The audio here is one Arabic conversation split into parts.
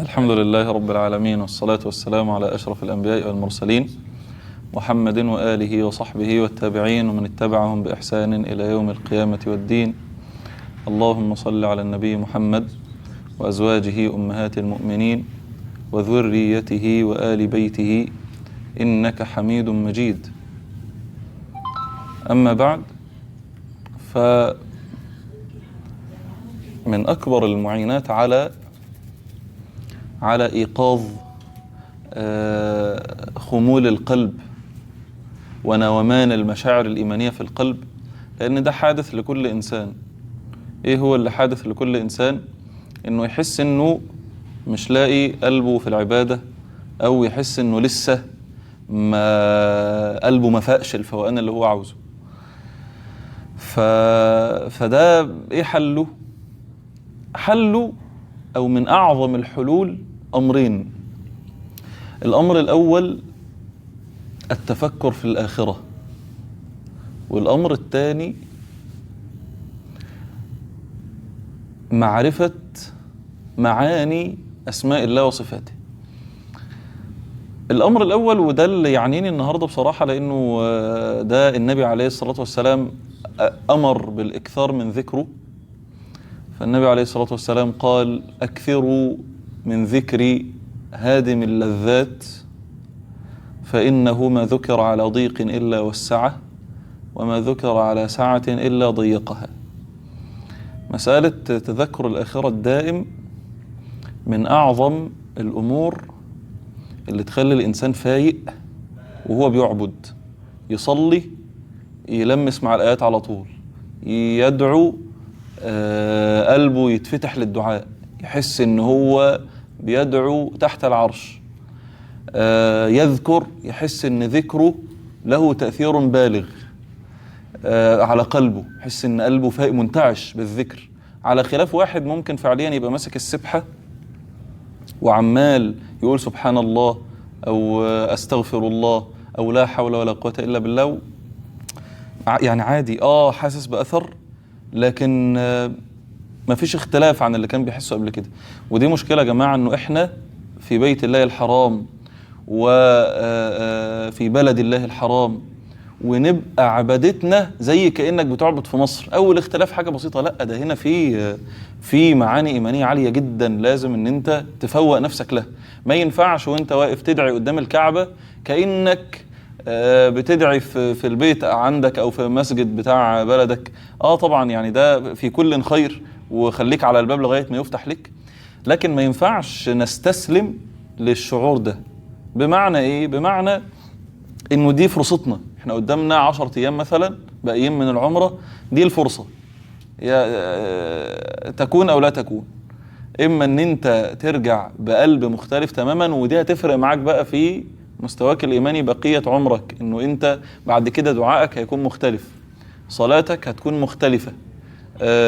الحمد لله رب العالمين، والصلاة والسلام على أشرف الأنبياء والمرسلين محمد وآله وصحبه والتابعين ومن اتبعهم بإحسان إلى يوم القيامة والدين. اللهم صل على النبي محمد وأزواجه أمهات المؤمنين وذريته وآل بيته إنك حميد مجيد. أما بعد، فمن أكبر المعينات على إيقاظ خمول القلب ونومان المشاعر الإيمانية في القلب، لأن ده حادث لكل إنسان. إيه هو اللي حادث لكل إنسان؟ إنه يحس إنه مش لاقي قلبه في العبادة، أو يحس إنه لسه ما قلبه ما فاقش الفوقان اللي هو عاوزه. فده إيه حله؟ حله أو من أعظم الحلول أمرين. الأمر الأول التفكر في الآخرة، والأمر الثاني معرفة معاني أسماء الله وصفاته. الأمر الأول، وده اللي يعنيني النهاردة بصراحة، لأنه ده النبي عليه الصلاة والسلام أمر بالإكثار من ذكره. فالنبي عليه الصلاة والسلام قال: أكثروا من ذكر هادم اللذات، فإنه ما ذكر على ضيق إلا وسعه، وما ذكر على سعة إلا ضيقها. مسألة تذكر الآخرة الدائم من أعظم الأمور اللي تخلي الإنسان فايق وهو بيعبد، يصلي يلمس مع الآيات على طول، يدعو قلبه يتفتح للدعاء، يحس إن هو بيدعو تحت العرش، يذكر يحس إن ذكره له تأثير بالغ على قلبه، يحس إن قلبه فايق منتعش بالذكر، على خلاف واحد ممكن فعليا يبقى ماسك السبحة وعمال يقول سبحان الله أو أستغفر الله أو لا حول ولا قوة إلا بالله، يعني عادي، حاسس بأثر، لكن مفيش اختلاف عن اللي كان بيحسه قبل كده. ودي مشكلة يا جماعة، إنه إحنا في بيت الله الحرام وفي بلد الله الحرام، ونبقى عبادتنا زي كأنك بتعبد في مصر. أول اختلاف حاجة بسيطة، لأ، ده هنا في معاني إيمانية عالية جدا لازم إن أنت تفوق نفسك لها. ما ينفعش وأنت واقف تدعي قدام الكعبة كأنك بتدعي في البيت عندك أو في مسجد بتاع بلدك. طبعا يعني ده في كل خير، وخليك على الباب لغاية ما يفتح لك، لكن ما ينفعش نستسلم للشعور ده. بمعنى إيه؟ بمعنى إنه دي فرصتنا، إحنا قدامنا 10 أيام مثلا باقيين من العمرة، دي الفرصة تكون أو لا تكون. إما إن أنت ترجع بقلب مختلف تماما، ودي هتفرق معاك بقى في مستواك الإيماني بقية عمرك، إنه أنت بعد كده دعائك هيكون مختلف، صلاتك هتكون مختلفة،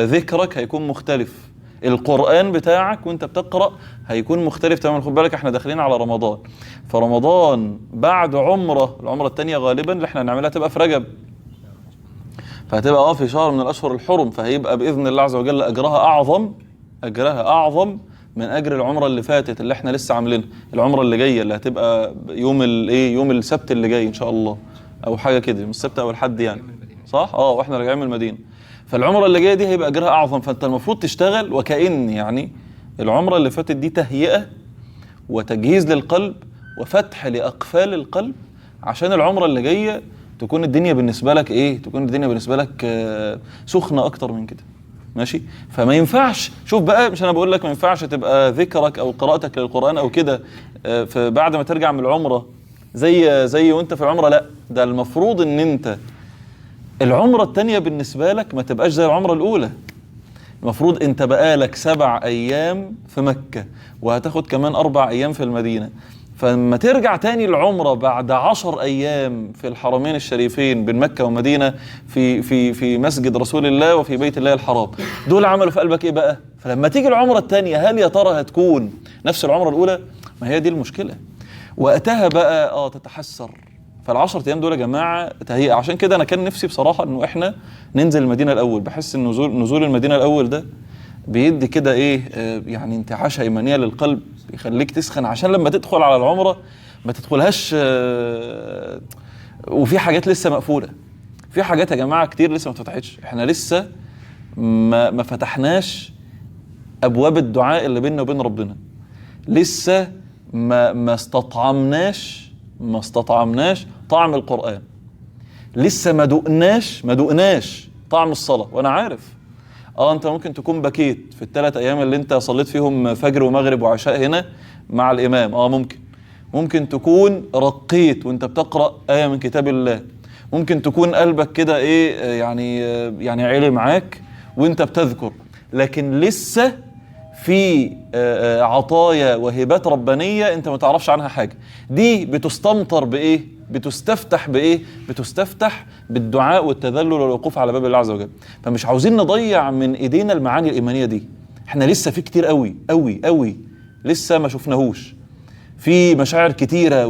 ذكرك هيكون مختلف، القرآن بتاعك وانت بتقرأ هيكون مختلف تماما. خد بالك احنا داخلين على رمضان، فرمضان بعد العمرة التانية غالبا اللي احنا هنعملها تبقى في رجب، فهتبقى في شهر من الأشهر الحرم، فهيبقى بإذن الله عز وجل أجرها أعظم من أجر العمرة اللي فاتت اللي احنا لسه عاملينها. العمرة اللي جاية اللي هتبقى يوم السبت اللي جاي إن شاء الله، أو حاجة كده، يوم السبت أو الحد يعني، صح؟ واحنا راجعين من المدينة، فالعمرة اللي جاية دي هيبقى أجرها أعظم. فأنت المفروض تشتغل وكأن يعني العمرة اللي فاتت دي تهيئة وتجهيز للقلب وفتح لأقفال القلب، عشان العمرة اللي جاية تكون الدنيا بالنسبة لك تكون الدنيا بالنسبة لك سخنة أكتر من كده، ماشي؟ فما ينفعش، شوف بقى، مش أنا بقول لك ما ينفعش تبقى ذكرك أو قراءتك للقرآن أو كده بعد ما ترجع من العمرة زي وانت في العمرة، لا، ده المفروض ان انت العمرة التانية بالنسبة لك ما تبقاش زي العمرة الأولى. المفروض انت بقالك 7 أيام في مكة، وهتاخد كمان 4 أيام في المدينة، فلما ترجع تاني العمرة بعد 10 أيام في الحرمين الشريفين بين مكة ومدينة، في مسجد رسول الله وفي بيت الله الحرام، دول عملوا في قلبك ايه بقى؟ فلما تيجي العمرة التانية، هل يا ترى هتكون نفس العمرة الأولى؟ ما هي دي المشكلة. وقتها بقى تتحسر. فال10 ايام دول يا جماعه تهيئه. عشان كده انا كان نفسي بصراحه انه احنا ننزل المدينه الاول. بحس ان نزول المدينه الاول ده بيدي كده ايه يعني انتعاشة ايمانية للقلب، يخليك تسخن عشان لما تدخل على العمرة ما تدخلهاش وفي حاجات لسه مقفولة. في حاجات يا جماعة كتير لسه ما اتفتحتش، احنا لسه ما فتحناش ابواب الدعاء اللي بيننا وبين ربنا، لسه ما استطعمناش طعم القرآن، لسه ما دقناش طعم الصلاة. وانا عارف انت ممكن تكون بكيت في ال3 ايام اللي انت صليت فيهم فجر ومغرب وعشاء هنا مع الامام، ممكن تكون رقيت وانت بتقرأ آية من كتاب الله، ممكن تكون قلبك كده ايه يعني عالي معاك وانت بتذكر، لكن لسه في عطايا وهبات ربانية انت ما تعرفش عنها حاجة. دي بتستمطر بايه؟ بتستفتح بايه؟ بتستفتح بالدعاء والتذلل والوقوف على باب الله عز وجل. فمش عاوزين نضيع من ايدينا المعاني الإيمانية دي، احنا لسه في كتير قوي قوي قوي لسه ما شفناهوش، في مشاعر كتيرة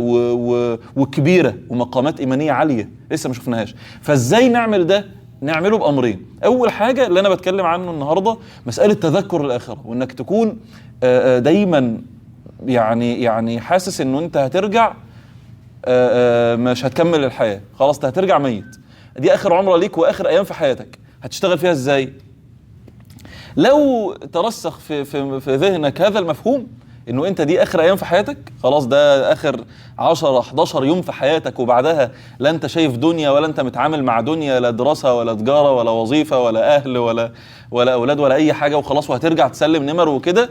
وكبيرة ومقامات إيمانية عالية لسه ما شفناهاش. فازاي نعمل ده؟ نعمله بأمرين. أول حاجة اللي أنا بتكلم عنه النهاردة مسألة تذكر الآخرة، وإنك تكون دايما يعني حاسس إنه أنت هترجع مش هتكمل الحياة، خلاص أنت هترجع ميت، دي آخر عمرة ليك وآخر أيام في حياتك، هتشتغل فيها إزاي؟ لو ترسخ في ذهنك هذا المفهوم انه انت دي اخر ايام في حياتك، خلاص ده اخر 10-11 يوم في حياتك، وبعدها لا انت شايف دنيا ولا انت متعامل مع دنيا، لا دراسة ولا تجارة ولا وظيفة ولا اهل ولا اولاد ولا اي حاجة، وخلاص وهترجع تسلم نمر وكده.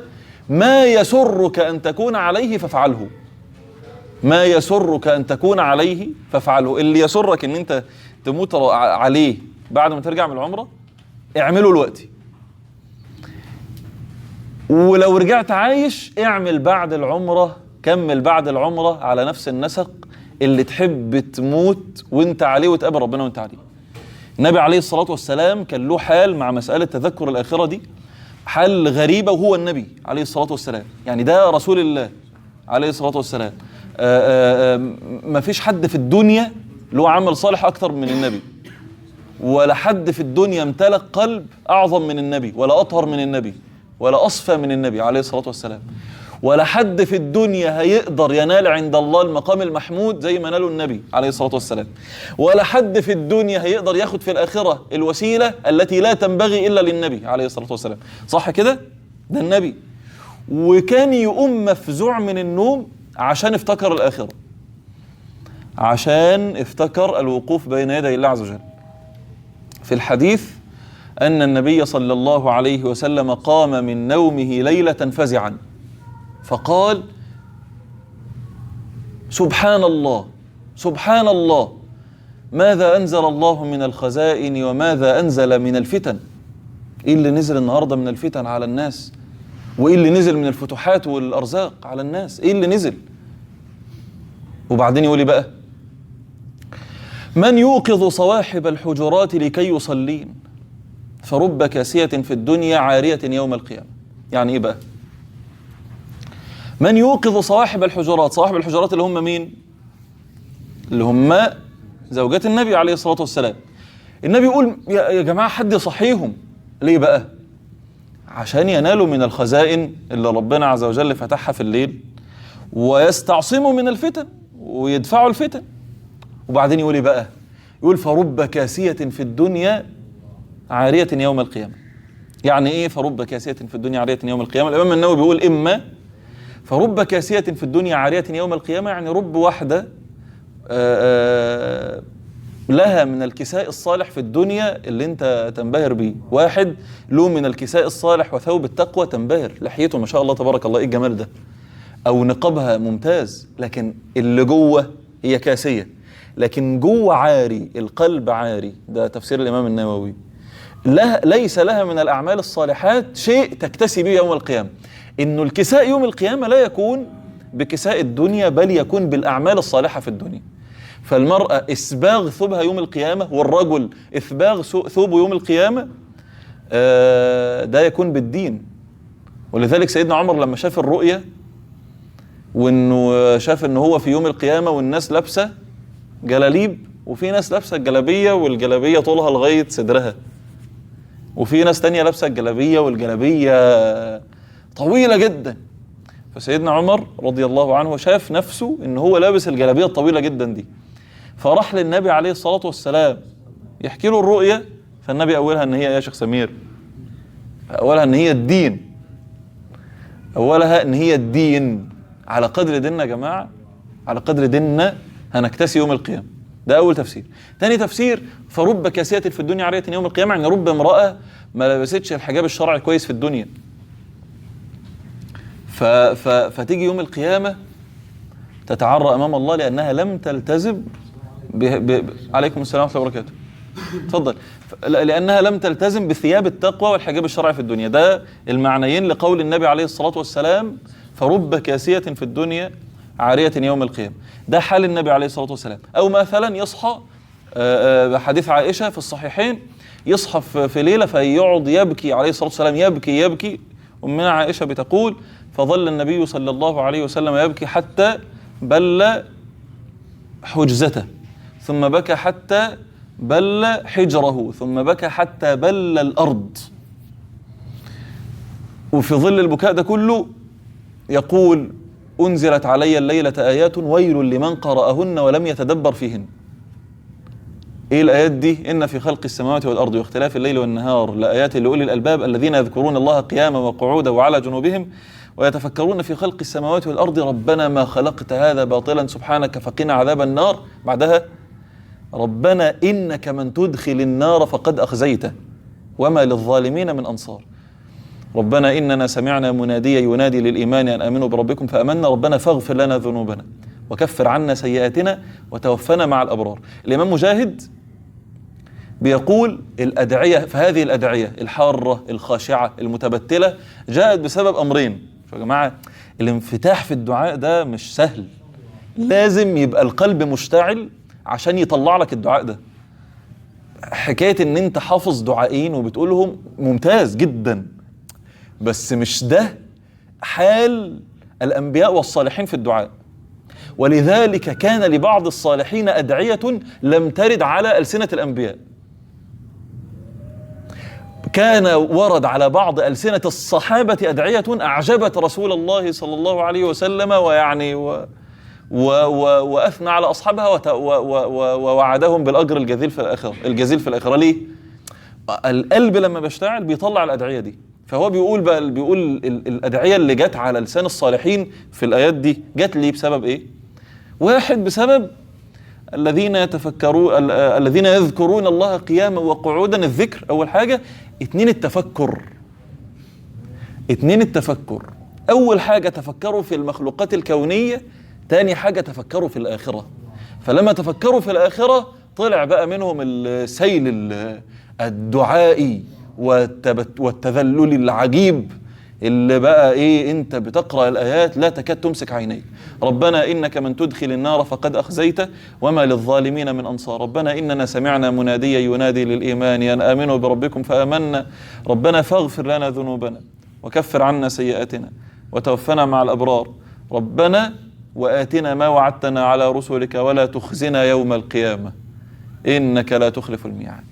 ما يسرك ان تكون عليه فافعله، ما يسرك ان تكون عليه فافعله. اللي يسرك ان انت تموت عليه بعد ما ترجع من العمرة اعمله دلوقتي، ولو رجعت عايش اعمل بعد العمرة، كمل بعد العمرة على نفس النسق اللي تحب تموت وانت عليه وتقابل ربنا وانت عليه. النبي عليه الصلاة والسلام كان له حال مع مسألة تذكر الآخرة دي، حال غريبة، وهو النبي عليه الصلاة والسلام، يعني ده رسول الله عليه الصلاة والسلام. ما فيش حد في الدنيا له عمل صالح أكتر من النبي، ولا حد في الدنيا امتلك قلب أعظم من النبي، ولا أطهر من النبي، ولا أصفى من النبي عليه الصلاة والسلام، ولا حد في الدنيا هيقدر ينال عند الله المقام المحمود زي ما ناله النبي عليه الصلاة والسلام، ولا حد في الدنيا هيقدر ياخد في الآخرة الوسيلة التي لا تنبغي إلا للنبي عليه الصلاة والسلام. صح كده؟ ده النبي، وكان يقوم مفزوع من النوم عشان افتكر الآخرة، عشان افتكر الوقوف بين يدي الله عز وجل. في الحديث أن النبي صلى الله عليه وسلم قام من نومه ليلة فزعا فقال: سبحان الله سبحان الله، ماذا أنزل الله من الخزائن وماذا أنزل من الفتن. إيه اللي نزل النهاردة من الفتن على الناس؟ وإيه اللي نزل من الفتوحات والأرزاق على الناس؟ إيه اللي نزل؟ وبعدين يقولي بقى: من يوقظ صواحب الحجرات لكي يصلين فرب كاسية في الدنيا عارية يوم القيامة. يعني إيه بقى؟ من يوقظ صواحب الحجرات، صواحب الحجرات اللي هم مين؟ اللي هم زوجات النبي عليه الصلاة والسلام. النبي يقول: يا جماعة حد يصحيهم. ليه بقى؟ عشان ينالوا من الخزائن اللي ربنا عز وجل فتحها في الليل، ويستعصموا من الفتن ويدفعوا الفتن. وبعدين يقول بقى؟ يقول: فرب كاسية في الدنيا عارية يوم القيامة. يعني ايه فرب كاسية في الدنيا عارية يوم القيامة؟ الإمام النووي بيقول: إما فرب كاسية في الدنيا عارية يوم القيامة، يعني رب واحدة لها من الكساء الصالح في الدنيا اللي انت تنبهر بيه، واحد له من الكساء الصالح وثوب التقوى تنبهر، لحيته ما شاء الله تبارك الله ايه الجمال ده، او نقابها ممتاز، لكن اللي جوه هي كاسية، لكن جوه عاري، القلب عاري. ده تفسير الإمام النووي. ليس لها من الأعمال الصالحات شيء تكتسي به يوم القيامة. إنه الكساء يوم القيامة لا يكون بكساء الدنيا، بل يكون بالأعمال الصالحة في الدنيا. فالمرأة إسباغ ثوبها يوم القيامة، والرجل إسباغ ثوبه يوم القيامة، ده يكون بالدين. ولذلك سيدنا عمر لما شاف الرؤية، وإنه شاف إنه هو في يوم القيامة والناس لابسة جلاليب، وفي ناس لابسة الجلابية والجلابية طولها لغاية صدرها، وفي ناس تانية لابسة الجلابية والجلابية طويلة جدا. فسيدنا عمر رضي الله عنه شاف نفسه ان هو لابس الجلابية الطويلة جدا دي، فراح للنبي عليه الصلاة والسلام يحكي له الرؤية. فالنبي أولها ان هي يا شيخ سمير، أولها ان هي الدين، أولها ان هي الدين. على قدر ديننا يا جماعة، على قدر ديننا هنكتسي يوم القيامة. ده أول تفسير. تاني تفسير، فرب كاسية في الدنيا عارية يوم القيامة، يعني رب امرأة ما لبستش الحجاب الشرعي كويس في الدنيا، فتيجي يوم القيامة تتعرى أمام الله لأنها لم تلتزم عليكم السلام ورحمة الله وبركاته. اتفضل. لأنها لم تلتزم بثياب التقوى والحجاب الشرعي في الدنيا. ده المعنيين لقول النبي عليه الصلاة والسلام فرب كاسية في الدنيا عارية يوم القيامة. ده حال النبي عليه الصلاة والسلام. أو مثلا يصحى بحديث عائشة في الصحيحين، يصحى في ليلة فيقعد يبكي عليه الصلاة والسلام، يبكي. أمنا عائشة بتقول فظل النبي صلى الله عليه وسلم يبكي حتى بل حجزته، ثم بكى حتى بل حجره، ثم بكى حتى بل الأرض. وفي ظل البكاء ده كله يقول أنزلت علي الليلة آيات ويل لمن قرأهن ولم يتدبر فيهن. ايه الآيات دي؟ إن في خلق السماوات والأرض واختلاف الليل والنهار لآيات لأولي الألباب الذين يذكرون الله قياما وقعودا وعلى جنوبهم ويتفكرون في خلق السماوات والأرض ربنا ما خلقت هذا باطلا سبحانك فقنا عذاب النار. بعدها ربنا إنك من تدخل النار فقد أخزيته وما للظالمين من أنصار. ربنا إننا سمعنا مناديا ينادي للإيمان أن آمنوا بربكم فآمنا ربنا فاغفر لنا ذنوبنا وكفر عنا سيئاتنا وتوفنا مع الأبرار. الإمام مجاهد بيقول الأدعية، فهذه الأدعية الحارة الخاشعة المتبتلة جاءت بسبب أمرين. يا جماعة الانفتاح في الدعاء ده مش سهل، لازم يبقى القلب مشتعل عشان يطلع لك الدعاء ده. حكاية ان انت حافظ دعائين وبتقولهم ممتاز جدا، بس مش ده حال الأنبياء والصالحين في الدعاء. ولذلك كان لبعض الصالحين أدعية لم ترد على ألسنة الأنبياء، كان ورد على بعض ألسنة الصحابة أدعية أعجبت رسول الله صلى الله عليه وسلم، ويعني وأثنى على أصحابها ووعدهم بالأجر الجزيل في الآخرة. ليه؟ القلب لما بيشتعل بيطلع الأدعية دي. فهو بيقول الأدعية اللي جت على لسان الصالحين في الآيات دي جت لي بسبب إيه؟ واحد، بسبب الذين يذكرون الله قياما وقعودا، الذكر أول حاجة. اتنين التفكر. أول حاجة تفكروا في المخلوقات الكونية، تاني حاجة تفكروا في الآخرة. فلما تفكروا في الآخرة طلع بقى منهم السيل الدعائي والتذلل العجيب اللي بقى ايه، انت بتقرأ الآيات لا تكاد تمسك عينيك. ربنا إنك من تدخل النار فقد أخزيته وما للظالمين من أنصار. ربنا إننا سمعنا مناديا ينادي للإيمان أن آمنوا بربكم فآمنا ربنا فاغفر لنا ذنوبنا وكفر عنا سيئاتنا وتوفنا مع الأبرار. ربنا وآتنا ما وعدتنا على رسلك ولا تخزنا يوم القيامة إنك لا تخلف الميعاد.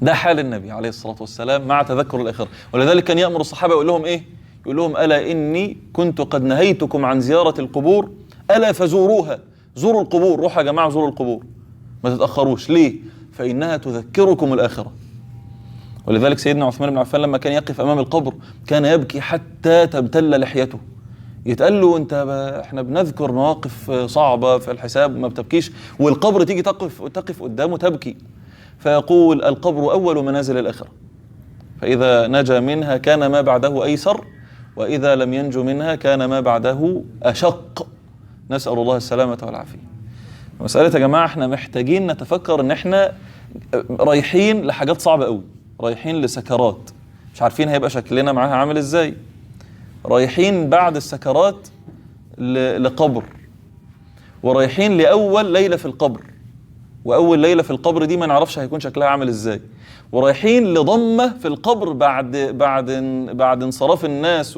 ده حال النبي عليه الصلاة والسلام مع تذكر الآخرة. ولذلك كان يأمر الصحابة يقول لهم إيه؟ يقول لهم ألا إني كنت قد نهيتكم عن زيارة القبور ألا فزوروها. زوروا القبور، روحوا يا جماعة زوروا القبور، ما تتأخروش. ليه؟ فإنها تذكركم الآخرة. ولذلك سيدنا عثمان بن عفان لما كان يقف أمام القبر كان يبكي حتى تبتل لحيته. يتقال له احنا بنذكر مواقف صعبة في الحساب ما بتبكيش، والقبر تيجي تقف قدامه تبكي. فيقول القبر أول منازل الآخرة، فإذا نجا منها كان ما بعده أيسر، وإذا لم ينجو منها كان ما بعده أشق. نسأل الله السلامة والعافية. مسألة يا جماعة احنا محتاجين نتفكر ان احنا رايحين لحاجات صعبة قوي، رايحين لسكرات مش عارفين هيبقى شكلنا معاها عامل ازاي، رايحين بعد السكرات لقبر، ورايحين لأول ليلة في القبر، وأول ليلة في القبر دي ما نعرفش هيكون شكلها عامل ازاي، ورايحين لضمة في القبر بعد انصراف الناس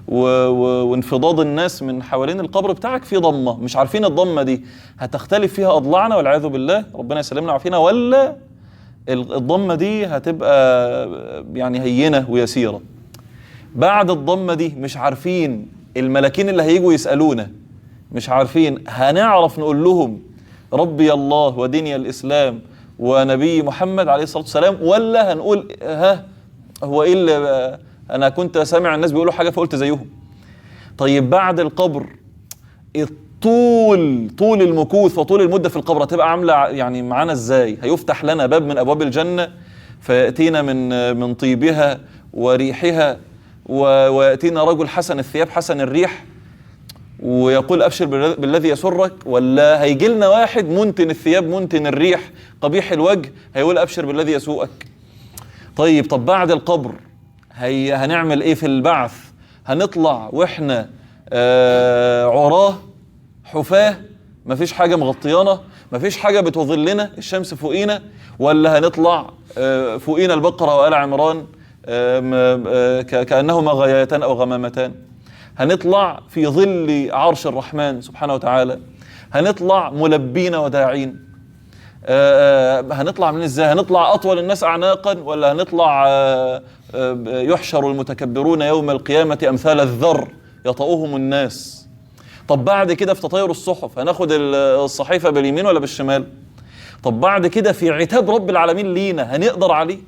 وانفضاض الناس من حوالين القبر بتاعك، في ضمة مش عارفين الضمة دي هتختلف فيها أضلاعنا والعياذ بالله، ربنا يسلمنا وعافينا، ولا الضمة دي هتبقى يعني هينة ويسيرة. بعد الضمة دي مش عارفين الملاكين اللي هيجوا يسألونا، مش عارفين هنعرف نقول لهم ربي الله وديني الإسلام ونبي محمد عليه الصلاة والسلام، ولا هنقول هو ايه اللي انا كنت سامع الناس بيقولوا حاجة فقلت زيهم. طيب بعد القبر طول المكوث وطول المدة في القبر هتبقى عاملة يعني معانا ازاي؟ هيفتح لنا باب من ابواب الجنة فيأتينا من طيبها وريحها، ويأتينا رجل حسن الثياب حسن الريح ويقول أبشر بالذي يسرك، ولا هيجي لنا واحد منتن الثياب منتن الريح قبيح الوجه هيقول أبشر بالذي يسوءك؟ طب بعد القبر هنعمل ايه في البعث؟ هنطلع واحنا عراه حفاه، مفيش حاجة مغطيانا، مفيش حاجة بتظلنا، الشمس فوقينا، ولا هنطلع فوقينا البقرة وآل عمران كأنهما غايتان أو غمامتان؟ هنطلع في ظل عرش الرحمن سبحانه وتعالى، هنطلع ملبين وداعين. هنطلع من ازاي؟ هنطلع أطول الناس أعناقا، ولا هنطلع يحشر المتكبرون يوم القيامة أمثال الذر يطؤهم الناس؟ طب بعد كده في تطاير الصحف هناخد الصحيفة باليمين ولا بالشمال؟ طب بعد كده في عتاب رب العالمين لينا هنقدر عليه؟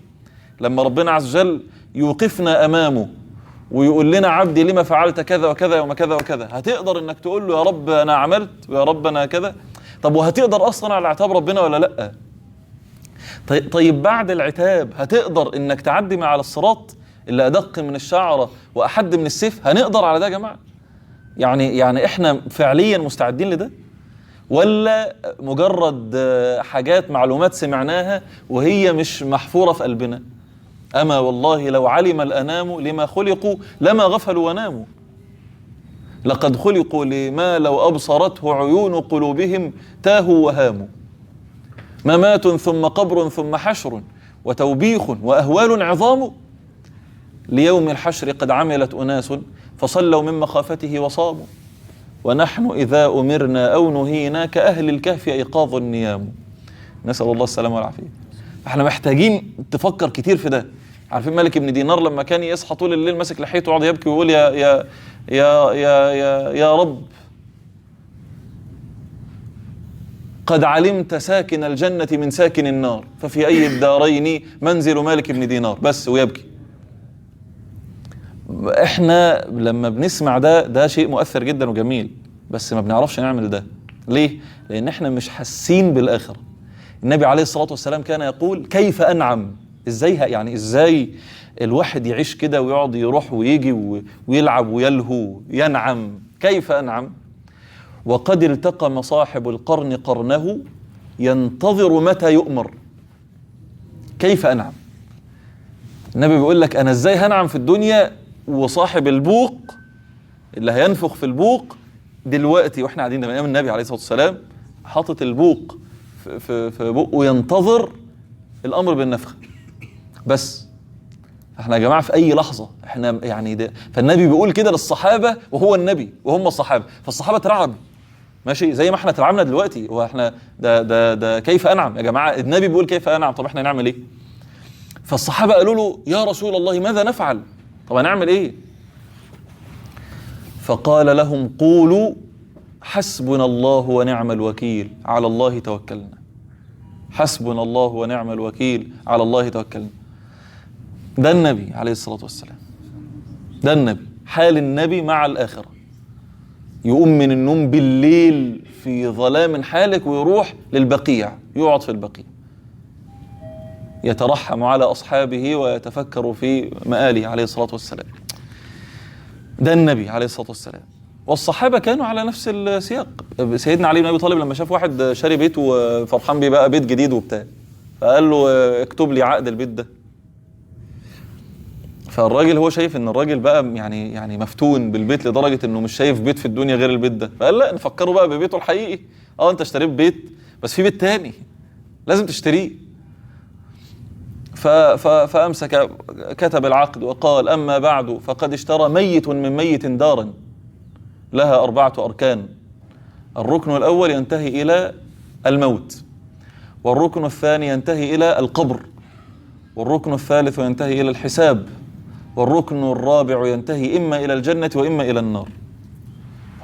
لما ربنا عز وجل يوقفنا أمامه ويقول لنا عبدي لما فعلت كذا وكذا يوم كذا وكذا، هتقدر انك تقول له يا رب انا عملت ويا رب انا كذا؟ طب وهتقدر اصلا على عتاب ربنا ولا لا؟ طيب بعد العتاب هتقدر انك تعدي من على الصراط اللي ادق من الشعرة واحد من السيف؟ هنقدر على ده يا جماعة؟ يعني احنا فعليا مستعدين لده، ولا مجرد حاجات معلومات سمعناها وهي مش محفورة في قلبنا؟ أما والله لو علم الأنام لما خلقوا لما غفلوا وناموا، لقد خلقوا لما لو أبصرته عيون قلوبهم تاهوا وهاموا. ممات ثم قبر ثم حشر وتوبيخ وأهوال عظام، ليوم الحشر قد عملت أناس فصلوا من مخافته وصاموا، ونحن إذا أمرنا أو نهينا كأهل الكهف أيقاظ النيام. نسأل الله السلامة والعافية. احنا محتاجين تفكر كتير في ده. عارفين مالك بن دينار لما كان يصحى طول الليل ماسك لحيته ويقعد يبكي ويقول يا رب قد علمت ساكن الجنة من ساكن النار، ففي أي الدارين منزل مالك بن دينار، بس ويبكي. احنا لما بنسمع ده شيء مؤثر جدا وجميل، بس ما بنعرفش نعمل ده. ليه؟ لأن احنا مش حاسين بالآخرة. النبي عليه الصلاة والسلام كان يقول كيف أنعم؟ ازاي الواحد يعيش كده ويقعد يروح ويجي ويلعب ويلهو ينعم؟ كيف أنعم؟ وقد التقم صاحب القرن قرنه ينتظر متى يؤمر. كيف أنعم؟ النبي بيقول لك أنا ازاي هنعم في الدنيا وصاحب البوق اللي هينفخ في البوق دلوقتي واحنا قاعدين من ايام النبي عليه الصلاة والسلام حاطط البوق في بقه ينتظر الأمر بالنفخ. بس احنا يا جماعة في أي لحظة احنا يعني ده، فالنبي بيقول كده للصحابة وهو النبي وهم الصحابة، فالصحابة ترعب ماشي زي ما احنا ترعبنا دلوقتي. واحنا ده كيف أنعم يا جماعة؟ النبي بيقول كيف أنعم، طب احنا نعمل ايه؟ فالصحابة قالوا له يا رسول الله ماذا نفعل؟ طب هنعمل ايه؟ فقال لهم قولوا حسبنا الله ونعم الوكيل على الله توكلنا. حسبنا الله ونعم الوكيل على الله توكلنا. ده النبي عليه الصلاة والسلام، ده النبي، حال النبي مع الآخرة. يقوم من النوم بالليل في ظلام حالك ويروح للبقيع، يقعد في البقيع يترحم على أصحابه ويتفكر في مآله عليه الصلاة والسلام. ده النبي عليه الصلاة والسلام. والصحابة كانوا على نفس السياق. سيدنا علي بن أبي طالب لما شاف واحد شاري بيت وفرحان بيه بقى بيت جديد وبتاع، فقال له اكتب لي عقد البيت ده. فالراجل هو شايف ان الراجل بقى يعني مفتون بالبيت لدرجة انه مش شايف بيت في الدنيا غير البيت ده، فقال لا نفكره بقى ببيته الحقيقي. انت اشتريت بيت بس في بيت تاني لازم تشتريه. فأمسك كتب العقد وقال أما بعد فقد اشترى ميت من ميت دارا لها 4 أركان. الركن الأول ينتهي إلى الموت، والركن الثاني ينتهي إلى القبر، والركن الثالث ينتهي إلى الحساب، والركن الرابع ينتهي إما إلى الجنة وإما إلى النار.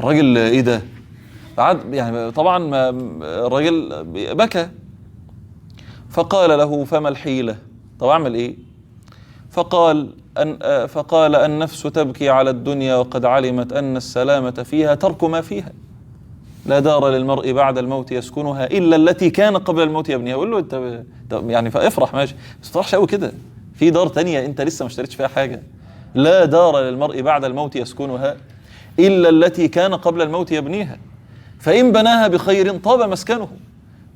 الراجل إيه ده؟ بعد يعني طبعا الراجل بكى، فقال له فما الحيلة؟ طب أعمل إيه؟ فقال النفس تبكي على الدنيا وقد علمت أن السلامة فيها ترك ما فيها، لا دار للمرء بعد الموت يسكنها إلا التي كان قبل الموت يبنيها. يقول له أنت يعني فافرح ماشي، بس تفرحش قوي كده، في دار تانية أنت لسه ما اشتريتش فيها حاجة. لا دار للمرء بعد الموت يسكنها إلا التي كان قبل الموت يبنيها، فإن بناها بخير طاب مسكنه،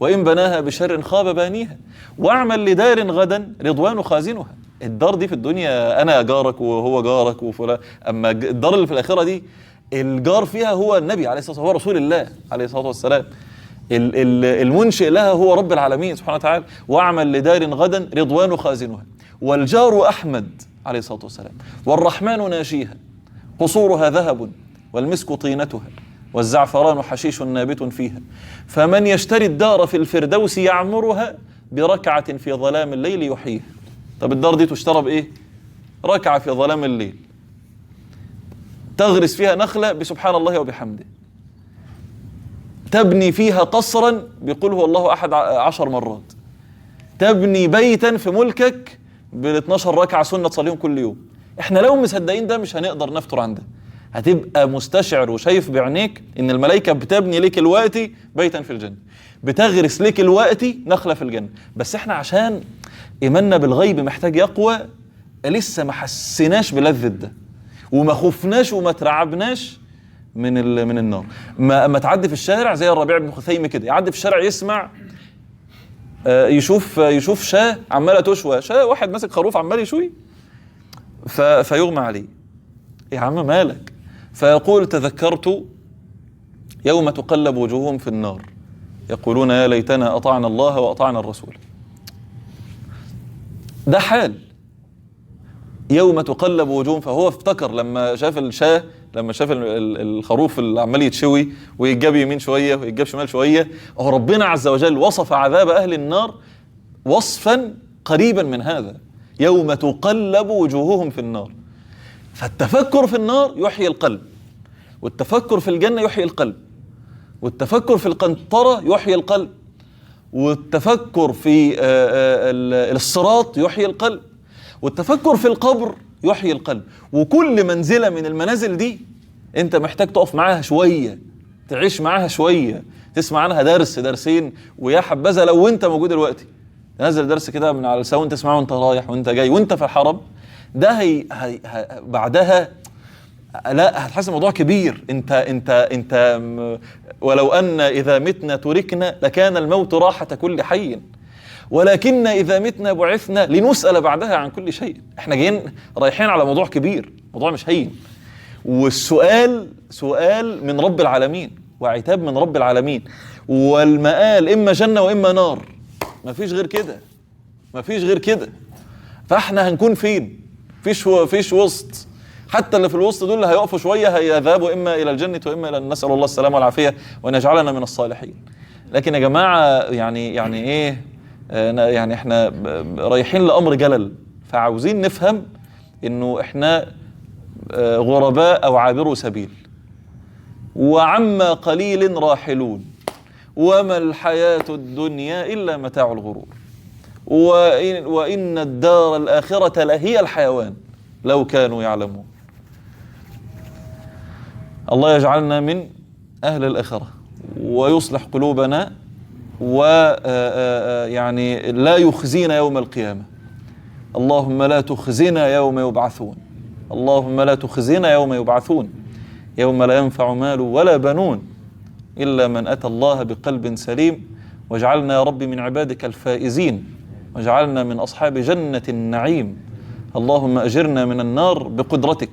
وإن بناها بشر خاب بانيها، واعمل لدار غدا رضوان خازنها. الدار دي في الدنيا أنا جارك وهو جارك وفلان، أما الدار اللي في الآخرة دي الجار فيها هو النبي عليه الصلاة والسلام، هو رسول الله عليه الصلاة والسلام، المنشئ لها هو رب العالمين سبحانه وتعالى. واعمل لدار غدا رضوان خازنها، والجار أحمد عليه الصلاة والسلام، والرحمن ناشيها، قصورها ذهب والمسك طينتها، والزعفران حشيش نابت فيها، فمن يشتري الدار في الفردوس يعمرها بركعة في ظلام الليل يحييها. طب الدار دي تشترى بإيه؟ ركعة في ظلام الليل تغرس فيها نخلة بسبحان الله وبحمده، تبني فيها قصرا بقل هو الله أحد 10 مرات، تبني بيتا في ملكك بال12 ركعة سنة تصليهم كل يوم. احنا لو مصدقين ده مش هنقدر نفطر عن ده. هتبقى مستشعر وشايف بعينيك ان الملائكة بتبني لك الوقت بيتا في الجنة، بتغرس لك الوقت نخلة في الجنة. بس احنا عشان ايماننا بالغيب محتاج يقوى، لسه ما حسناش بلذة ده، وما خفناش وما ترعبناش من النار. ما تعدي في الشارع زي الربيع بن خثيم كده، يعدي في الشارع يسمع يشوف شاة عمالة تشوى، شاة واحد ماسك خروف عمال يشوي، فيغمى عليه. يا عم مالك؟ فيقول تذكرت يوم تقلب وجوههم في النار يقولون يا ليتنا أطعنا الله وأطعنا الرسول. ده حال يوم تقلب وجوههم. فهو افتكر لما شاف الشاة، لما شاف الخروف اللي عمال يتشوي ويتجاب يمين شوية ويتجاب شمال شوية، هو ربنا عز وجل وصف عذاب أهل النار وصفا قريبا من هذا، يوم تقلب وجوههم في النار. فالتفكر في النار يحيي القلب، والتفكر في الجنة يحيي القلب، والتفكر في القنطرة يحيي القلب، والتفكر في الصراط يحيي القلب، والتفكر في القبر يحيي القلب. وكل منزلة من المنازل دي انت محتاج تقف معاها شوية، تعيش معاها شوية، تسمع عنها درس درسين، ويا حبذا لو انت موجود دلوقتي نازل درس كده من على الساوند تسمعه وانت رايح وانت جاي وانت في الحرم، ده هي بعدها لا هتحس الموضوع كبير. انت ولو ان اذا متنا تركنا لكان الموت راحة كل حي، ولكن اذا متنا بعثنا لنسأل بعدها عن كل شيء. احنا جايين رايحين على موضوع كبير، موضوع مش هين، والسؤال سؤال من رب العالمين وعتاب من رب العالمين، والمآل اما جنة واما نار، مفيش غير كده، مفيش غير كده. فاحنا هنكون فين؟ فيش وسط. حتى اللي في الوسط دول اللي هيقفوا شويه هيذهبوا اما الى الجنه واما الى، نسال الله السلامه والعافيه وان يجعلنا من الصالحين. لكن يا جماعه يعني ايه؟ يعني احنا رايحين لامر جلل، فعاوزين نفهم انه احنا غرباء او عابروا سبيل، وعما قليل راحلون، وما الحياه الدنيا الا متاع الغرور، وإن الدار الآخرة لهي الحيوان لو كانوا يعلمون. الله يجعلنا من أهل الآخرة ويصلح قلوبنا، ويعني لا يخزينا يوم القيامة. اللهم لا تخزنا يوم يبعثون، اللهم لا تخزنا يوم يبعثون، يوم لا ينفع مال ولا بنون إلا من أتى الله بقلب سليم. واجعلنا يا رب من عبادك الفائزين، واجعلنا من أصحاب جنة النعيم. اللهم أجرنا من النار بقدرتك،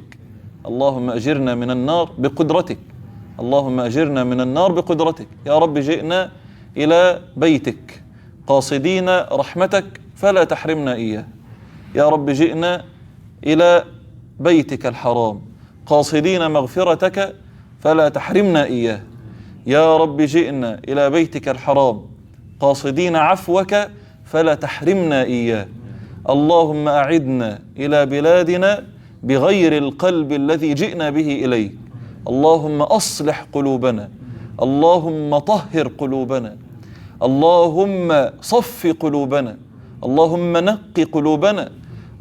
اللهم أجرنا من النار بقدرتك، اللهم أجرنا من النار بقدرتك. يا رب جئنا إلى بيتك قاصدين رحمتك فلا تحرمنا إياه. يا رب جئنا إلى بيتك الحرام قاصدين مغفرتك فلا تحرمنا إياه. يا رب جئنا إلى بيتك الحرام قاصدين عفوك فلا تحرمنا إياه. اللهم أعدنا إلى بلادنا بغير القلب الذي جئنا به إليه. اللهم أصلح قلوبنا، اللهم طهر قلوبنا، اللهم صف قلوبنا، اللهم نق قلوبنا،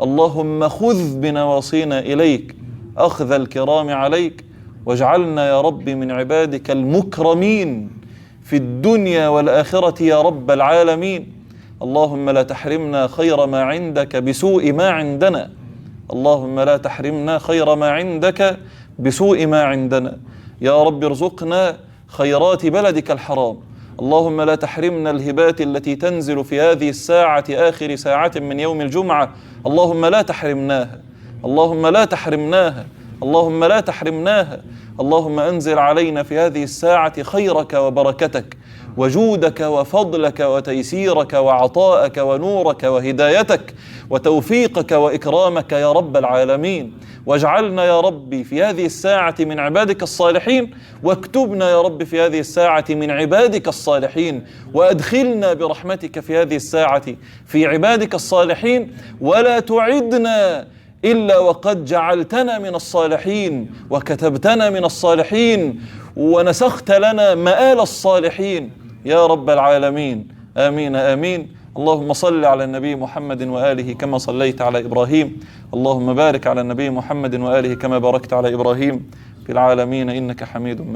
اللهم خذ بنواصينا إليك أخذ الكرام عليك، واجعلنا يا رب من عبادك المكرمين في الدنيا والآخرة يا رب العالمين. اللهم لا تحرمنا خير ما عندك بسوء ما عندنا، اللهم لا تحرمنا خير ما عندك بسوء ما عندنا. يا رب ارزقنا خيرات بلدك الحرام. اللهم لا تحرمنا الهبات التي تنزل في هذه الساعة آخر ساعة من يوم الجمعة، اللهم لا تحرمناها، اللهم لا تحرمناها، اللهم لا تحرمناها. اللهم أنزل علينا في هذه الساعة خيرك وبركتك وجودك وفضلك وتيسيرك وعطاءك ونورك وهدايتك وتوفيقك وإكرامك يا رب العالمين. واجعلنا يا ربي في هذه الساعة من عبادك الصالحين، واكتبنا يا رب في هذه الساعة من عبادك الصالحين، وأدخلنا برحمتك في هذه الساعة في عبادك الصالحين، ولا تعدنا إلا وقد جعلتنا من الصالحين وكتبتنا من الصالحين ونسخت لنا مآل الصالحين يا رب العالمين. آمين آمين. اللهم صل على النبي محمد وآله كما صليت على إبراهيم، اللهم بارك على النبي محمد وآله كما باركت على إبراهيم في العالمين إنك حميد مجيد.